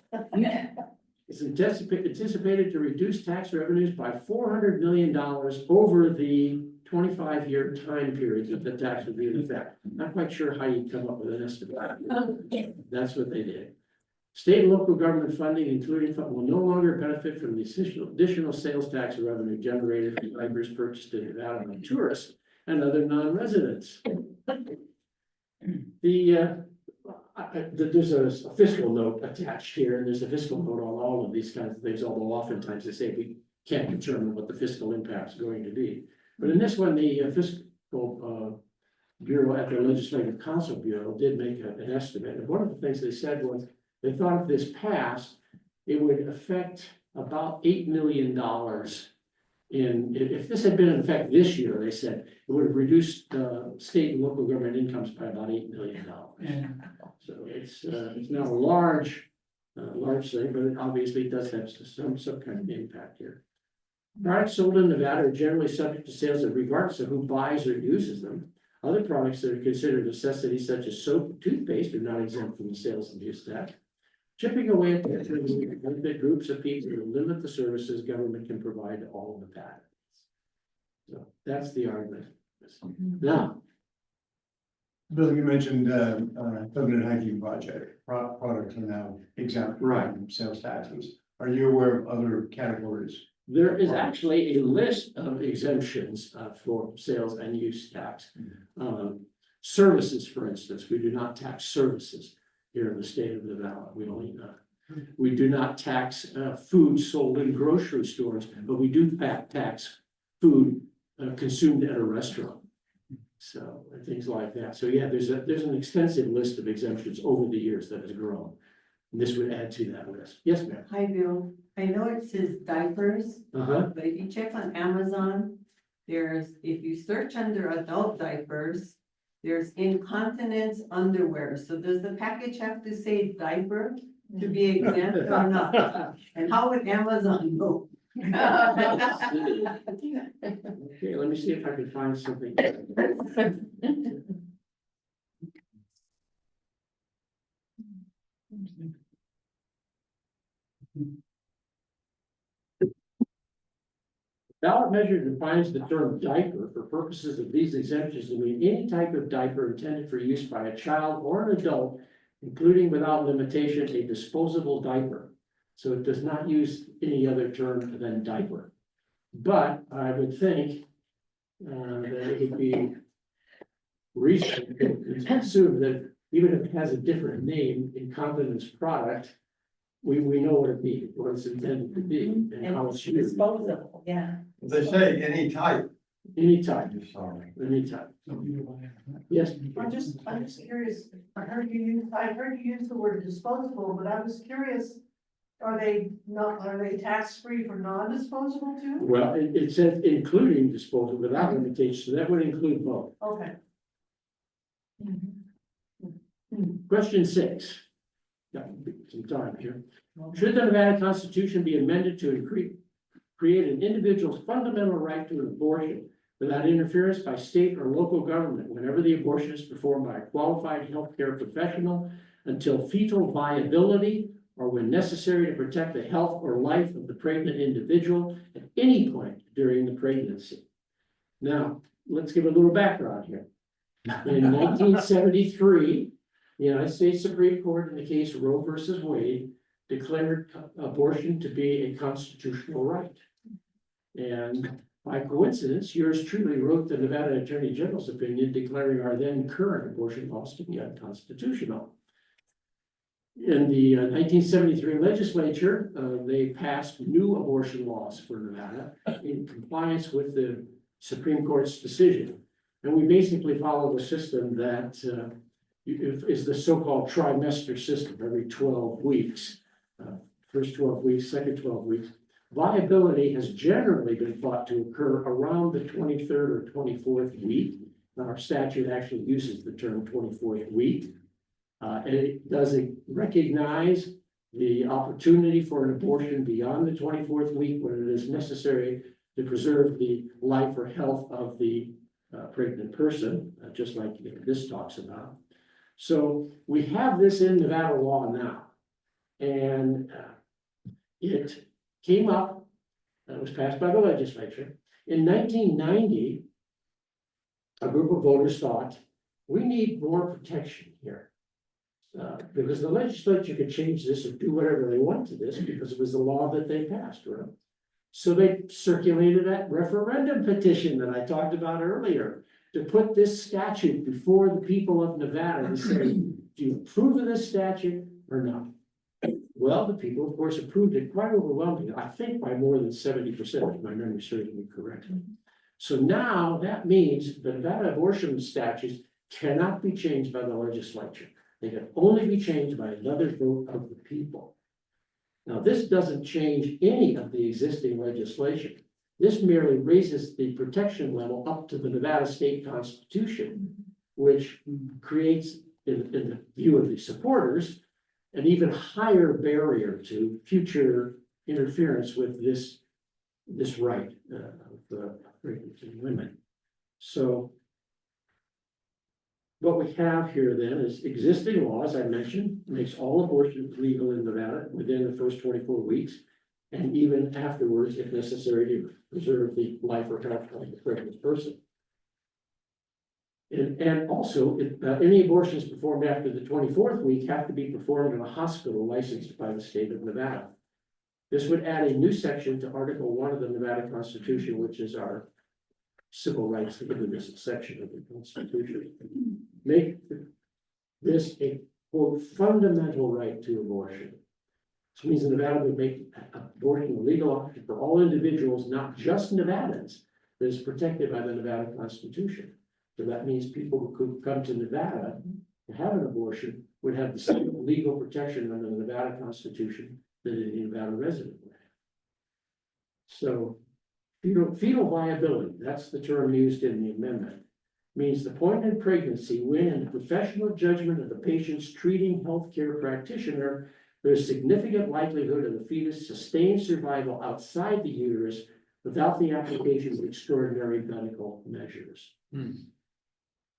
It's anticipated to reduce tax revenues by $400 million over the 25-year time period that the tax would be in effect. Not quite sure how you come up with an estimate. That's what they did. State and local government funding, including will no longer benefit from the additional sales tax revenue generated from diapers purchased in Nevada by tourists and other non-residents. There's a fiscal note attached here, and there's a fiscal note on all of these kinds of things, although oftentimes they say we can't determine what the fiscal impact is going to be. But in this one, the fiscal bureau at the Legislative Council Bureau did make an estimate, and one of the things they said was they thought if this passed, it would affect about $8 million if this had been in effect this year, they said it would have reduced state and local government incomes by about $8 million. So it's not a large thing, but it obviously does have some kind of impact here. Products sold in Nevada are generally subject to sales regardless of who buys or uses them. Other products that are considered necessities, such as soap and toothpaste, are not exempt from the sales and use tax. Chipping away at benefit groups of people to limit the services government can provide to all of the patents. So that's the argument. Now, Bill, you mentioned COVID hygiene project products are now exempt from sales taxes. Are you aware of other categories? There is actually a list of exemptions for sales and use tax. Services, for instance, we do not tax services here in the state of Nevada. We do not tax food sold in grocery stores, but we do tax food consumed at a restaurant. So things like that. So yeah, there's an extensive list of exemptions over the years that has grown. And this would add to that list. Yes, ma'am. Hi, Bill. I know it says diapers, but if you check on Amazon, if you search under adult diapers, there's incontinence underwear. So does the package have to say diaper to be exempt or not? And how would Amazon know? Okay, let me see if I can find something. Ballot measure defines the term diaper for purposes of these exemptions to mean any type of diaper intended for use by a child or an adult, including without limitation a disposable diaper. So it does not use any other term than diaper. But I would think that it would be reasonable to assume that even if it has a different name, incontinence product, we know what it means, what it's intended to be, and how it's used. Disposable, yeah. They say any type. Any type, Sorry. any type. Yes. I'm just curious. I heard you use the word disposable, but I was curious. Are they tax-free for non-disposable too? Well, it says including disposal without limitation, so that would include both. Okay. Question 6. Got some time here. Should the Nevada Constitution be amended to create an individual's fundamental right to an abortion without interference by state or local government whenever the abortion is performed by a qualified healthcare professional until fetal viability or when necessary to protect the health or life of the pregnant individual at any point during the pregnancy? Now, let's give a little background here. In 1973, the United States Supreme Court in the case Roe versus Wade declared abortion to be a constitutional right. And by coincidence, yours truly wrote the Nevada Attorney General's opinion declaring our then current abortion laws to be unconstitutional. In the 1973 legislature, they passed new abortion laws for Nevada in compliance with the Supreme Court's decision. And we basically follow a system that is the so-called trimester system, every 12 weeks. First 12 weeks, second 12 weeks. Viability has generally been thought to occur around the 23rd or 24th week. Now, our statute actually uses the term 24th week. And it doesn't recognize the opportunity for an abortion beyond the 24th week when it is necessary to preserve the life or health of the pregnant person, just like this talks about. So we have this in Nevada law now. And it came up, it was passed by the legislature. In 1990, a group of voters thought, we need more protection here. Because the legislature could change this or do whatever they want to this because it was the law that they passed, right? So they circulated that referendum petition that I talked about earlier to put this statute before the people of Nevada and say, do you approve of this statute or not? Well, the people, of course, approved it quite overwhelmingly, I think by more than 70%, if my memory serves me correctly. So now that means the Nevada abortion statutes cannot be changed by the legislature. They can only be changed by another vote of the people. Now, this doesn't change any of the existing legislation. This merely raises the protection level up to the Nevada state constitution, which creates, in the view of the supporters, an even higher barrier to future interference with this right of pregnant women. So what we have here then is existing laws, I mentioned, makes all abortions legal in Nevada within the first 24 weeks, and even afterwards, if necessary, to preserve the life or health of the pregnant person. And also, any abortions performed after the 24th week have to be performed in a hospital licensed by the state of Nevada. This would add a new section to Article 1 of the Nevada Constitution, which is our civil rights individual section of the Constitution. Make this a quote fundamental right to abortion. This means that Nevada would make abortion a legal option for all individuals, not just Nevadans, that is protected by the Nevada Constitution. So that means people who could come to Nevada to have an abortion would have the same legal protection under the Nevada Constitution that a Nevada resident would have. So fetal viability, that's the term used in the amendment, means the point in pregnancy when, in the professional judgment of the patient's treating healthcare practitioner, there is significant likelihood of the fetus sustained survival outside the uterus without the application of extraordinary medical measures.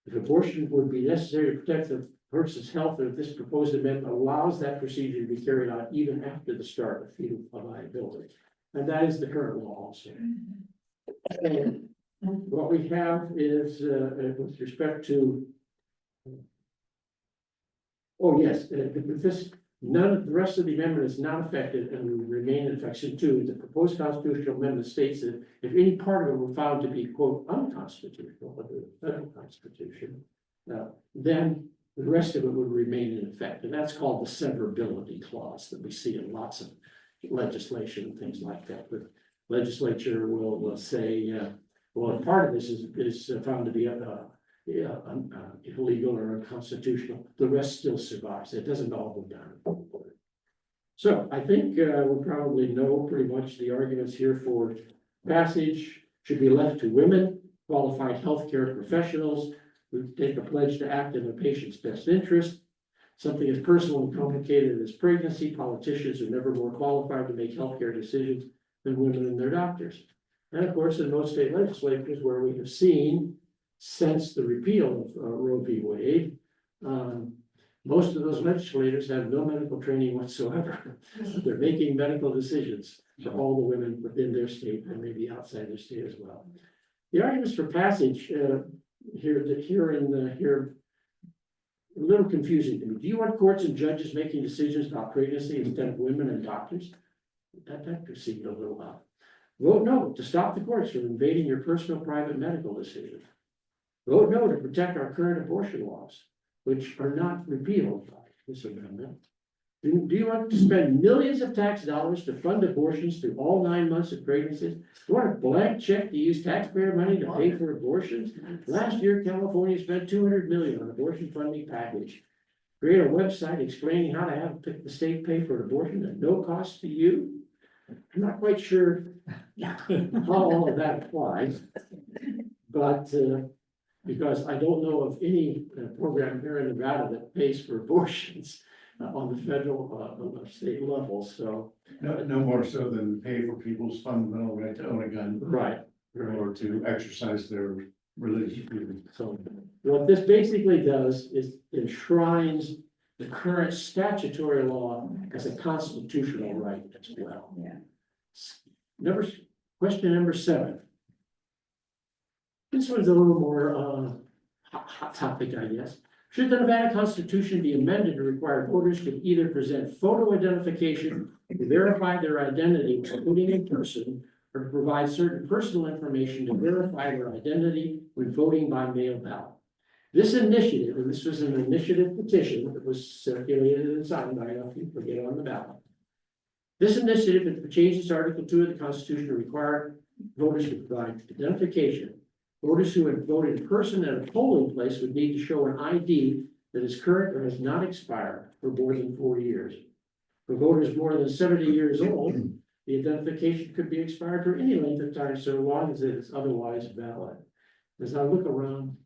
If abortion would be necessary to protect the person's health, or if this proposed amendment allows that procedure to be carried out even after the start of fetal viability. And that is the current law also. And what we have is, with respect to, oh yes, with this, none of the rest of the amendment is not affected and will remain in section 2. The proposed constitutional amendment states that if any part of it were found to be, quote, unconstitutional under the federal constitution, then the rest of it would remain in effect. And that's called the severability clause that we see in lots of legislation and things like that. But legislature will say, well, if part of this is found to be illegal or unconstitutional, the rest still survives. It doesn't all go down. So I think we probably know pretty much the arguments here for passage should be left to women, qualified healthcare professionals who take a pledge to act in the patient's best interest. Something as personal and complicated as pregnancy, politicians are never more qualified to make healthcare decisions than women and their doctors. And of course, in most state legislatures where we have seen since the repeal of Roe v. Wade, most of those legislators have no medical training whatsoever. They're making medical decisions for all the women within their state and maybe outside their state as well. The arguments for passage here a little confusing to me. Do you want courts and judges making decisions about pregnancy instead of women and doctors? That could seem a little odd. Vote no to stop the courts from invading your personal private medical decisions. Vote no to protect our current abortion laws, which are not repealed by this amendment. Do you want to spend millions of tax dollars to fund abortions through all 9 months of pregnancy? Do you want a blank check to use taxpayer money to pay for abortions? Last year, California spent $200 million on abortion funding package. Create a website explaining how to have the state pay for abortion at no cost to you. I'm not quite sure how all of that applies. But because I don't know of any program here in Nevada that pays for abortions on the federal or state level, so. No more so than pay for people's fundamental right to own a gun. Right. Or to exercise their religious freedom. So what this basically does is enshrines the current statutory law as a constitutional right as well. Yeah. Question number 7. This one's a little more hot topic, I guess. Should the Nevada Constitution be amended to require voters to either present photo identification to verify their identity, including in person, or to provide certain personal information to verify their identity when voting by mail ballot? This initiative, and this was an initiative petition that was circulated and signed by enough people to get on the ballot. This initiative, it changes Article 2 of the Constitution to require voters to provide identification. Voters who had voted in person at a polling place would need to show an ID that is current or has not expired for more than 4 years. For voters more than 70 years old, the identification could be expired for any length of time, so long as it is otherwise valid. As I look around,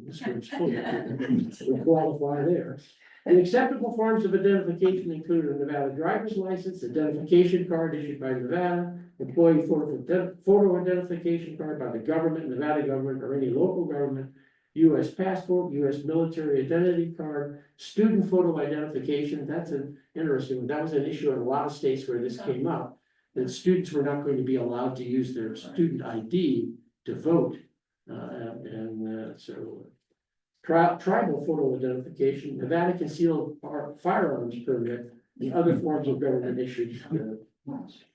this one's full of people who qualify there. The acceptable forms of identification include a Nevada driver's license, identification card issued by Nevada, employee photo identification card by the government, Nevada government, or any local government, U.S. passport, U.S. military identity card, student photo identification. That's an interesting one. That was an issue in a lot of states where this came up, that students were not going to be allowed to use their student ID to vote. So tribal photo identification, Nevada concealed firearms permit, and other forms of government issued.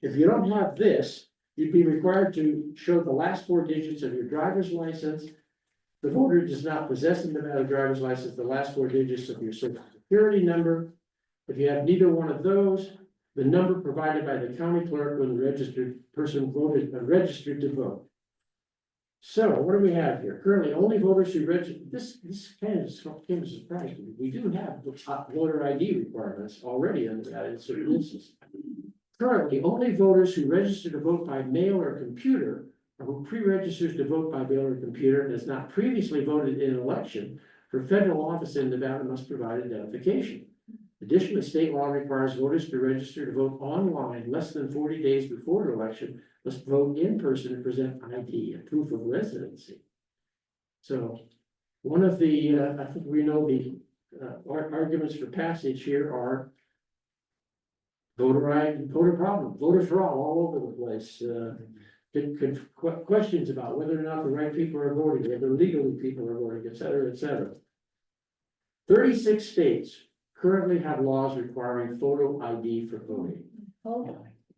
If you don't have this, you'd be required to show the last 4 digits of your driver's license. The voter does not possess a Nevada driver's license, the last 4 digits of your social security number. If you have neither one of those, the number provided by the county clerk when the registered person registered to vote. So what do we have here? Currently, only voters who register, this kind of came as a surprise to me. We do have voter ID requirements already in Nevada in certain instances. Currently, only voters who register to vote by mail or computer, or who pre-registers to vote by mail or computer and has not previously voted in an election for federal office in Nevada must provide identification. Additionally, state law requires voters to register to vote online less than 40 days before the election, must vote in person and present ID and proof of residency. So one of the, I think we know the arguments for passage here are voter ID, voter problem, voter fraud all over the place. Questions about whether or not the right people are voting, whether legally people are voting, et cetera, et cetera. 36 states currently have laws requiring photo ID for voting.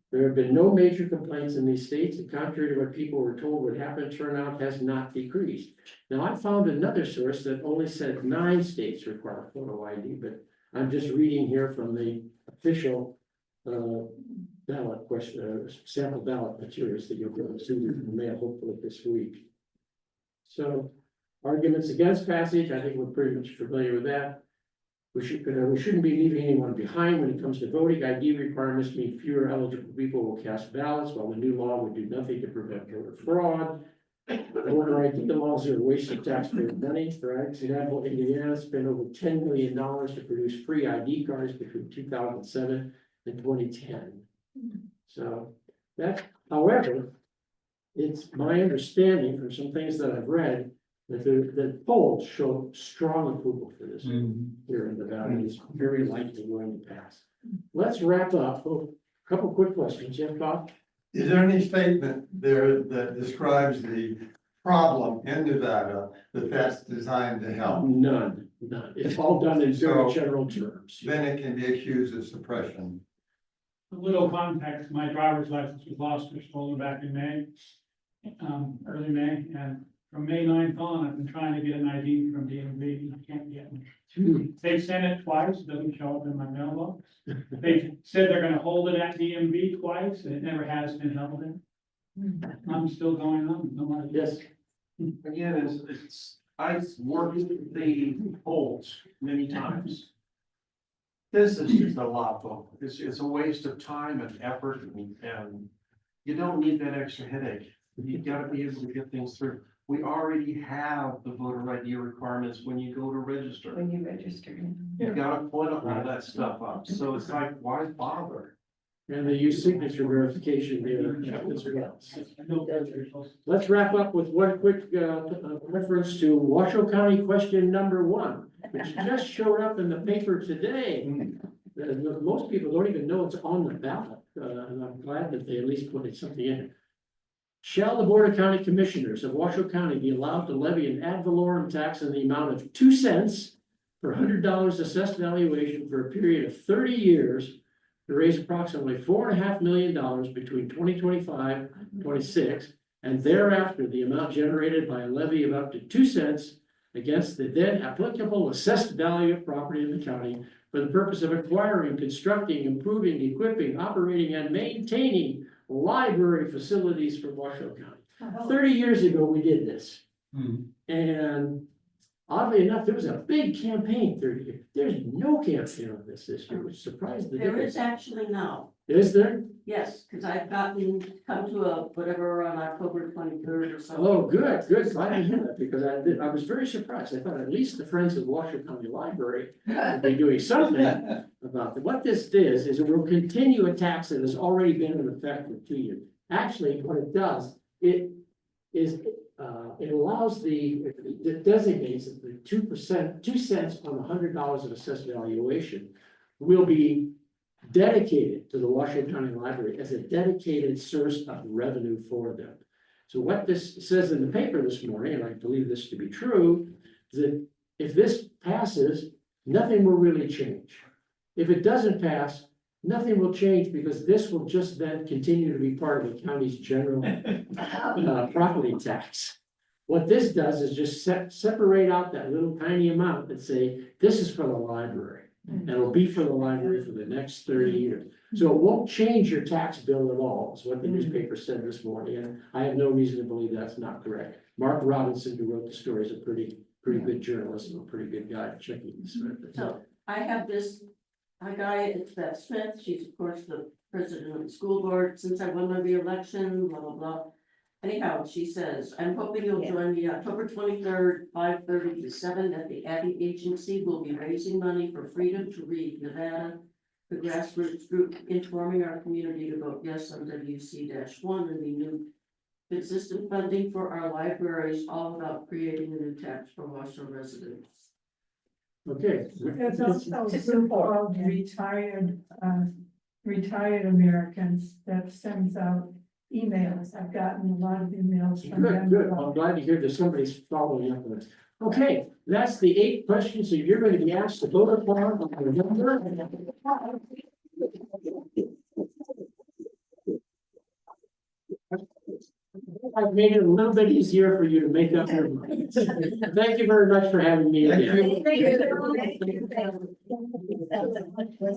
There have been no major complaints in these states, and contrary to what people were told would happen, turnout has not decreased. Now, I found another source that only said 9 states require photo ID, but I'm just reading here from the official ballot question, sample ballot materials that you'll get received in the mail hopefully this week. So arguments against passage, I think we're pretty much familiar with that. We shouldn't be leaving anyone behind when it comes to voting. ID requirements mean fewer eligible people will cast ballots, while the new law would do nothing to prevent voter fraud. Voter ID laws are a waste of taxpayer money. For example, Indiana spent over $10 million to produce free ID cards between 2007 and 2010. So that, however, it's my understanding from some things that I've read that the polls show strong approval for this here in Nevada. It's very likely going to pass. Let's wrap up. Oh, a couple quick questions. You have thought? Is there any statement there that describes the problem in Nevada that's designed to help? None. It's all done in very general terms. Then it can be accused of suppression. a little context, my driver's license was lost or stolen back in May. Early May, and from May 9th on, I've been trying to get an ID from DMV, I can't get one. They sent it twice, it doesn't show up in my mailbox. They said they're gonna hold it at DMV twice, and it never has been held in. I'm still going on, no idea. Yes. Again, I've worked the polls many times. This is just a lot, though. It's a waste of time and effort and you don't need that extra headache. You gotta be able to get things through. We already have the voter ID requirements when you go to register. When you register. You gotta put all that stuff up. So it's like, why bother? And they use signature verification there as well. Let's wrap up with one quick reference to Washoe County question number 1, which just showed up in the paper today. Most people don't even know it's on the ballot, and I'm glad that they at least put something in. Shall the Board of County Commissioners of Washoe County be allowed to levy an ad valorem tax in the amount of 2 cents per $100 assessed valuation for a period of 30 years to raise approximately $4.5 million between 2025 and 26, and thereafter the amount generated by a levy of up to 2 cents against the then applicable assessed value of property in the county for the purpose of acquiring, constructing, improving, equipping, operating, and maintaining library facilities for Washoe County. 30 years ago, we did this. And oddly enough, there was a big campaign 30 years. There's no campaign on this year, which surprised the There difference. is actually now, Is there? yes, because I've gotten, come to a, whatever, on October 23rd or something. Oh, good, good. Glad to hear that, because I was very surprised. I thought at least the Friends of Washoe County Library would be doing something about it. What this is it will continue a tax that has already been in effect for 2 years. Actually, what it does, it allows it designates that the 2%, 2 cents on $100 of assessed valuation will be dedicated to the Washoe County Library as a dedicated source of revenue for them. So what this says in the paper this morning, and I believe this to be true, is that if this passes, nothing will really change. If it doesn't pass, nothing will change because this will just then continue to be part of the county's general property tax. What this does is just separate out that little tiny amount and say, this is for the library. And it'll be for the library for the next 30 years. So it won't change your tax bill at all, is what the newspaper said this morning. And I have no reason to believe that's not correct. Mark Robinson, who wrote the story, is a pretty good journalist and a pretty good guy at checking this. So I have this, it's Beth Smith, she's of course the president of the school board, since I won my re-election, blah, blah, blah. Anyhow, she says, I'm hoping you'll join me October 23rd, 5:30 to 7 at the Abbey Agency. We'll be raising money for Freedom to Read Nevada, the grassroots group informing our community to vote yes on WC-1 and the new consistent funding for our libraries, all about creating a new tax for Washoe residents. Okay. There's also a group called retired Americans that sends out emails. I've gotten a lot of emails from them. Good. I'm glad to hear that somebody's following up on this. Okay, that's the 8 questions that you're going to be asked to vote upon on November. I've made it a little bit easier for you to make up your mind. Thank you very much for having me again.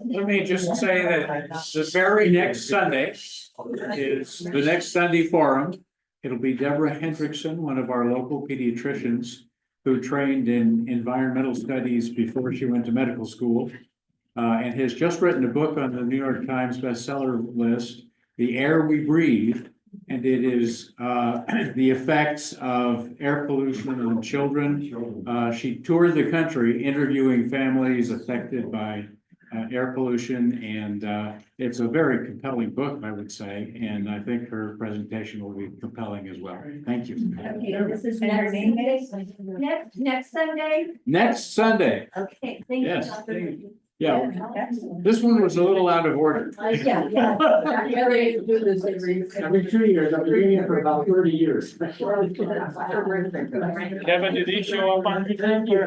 Let me just say that the very next Sunday is the next Sunday forum. It'll be Deborah Hendrickson, one of our local pediatricians who trained in environmental studies before she went to medical school, and has just written a book on the New York Times bestseller list, The Air We Breathe. And it is the effects of air pollution on children. She toured the country interviewing families affected by air pollution, and it's a very compelling book, I would say, and I think her presentation will be compelling as well. Thank you. Okay, this is next Sunday. Next Sunday? Next Sunday. Okay, thank you. Yes. Dr. Yeah, this one was a little out of order. Yeah, yeah. They do this Every 2 years. I've been doing it for about 30 years. Kevin, did he show up on? Thank you.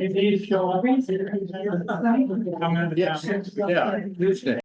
Did he show up? Yes. Yeah, Tuesday.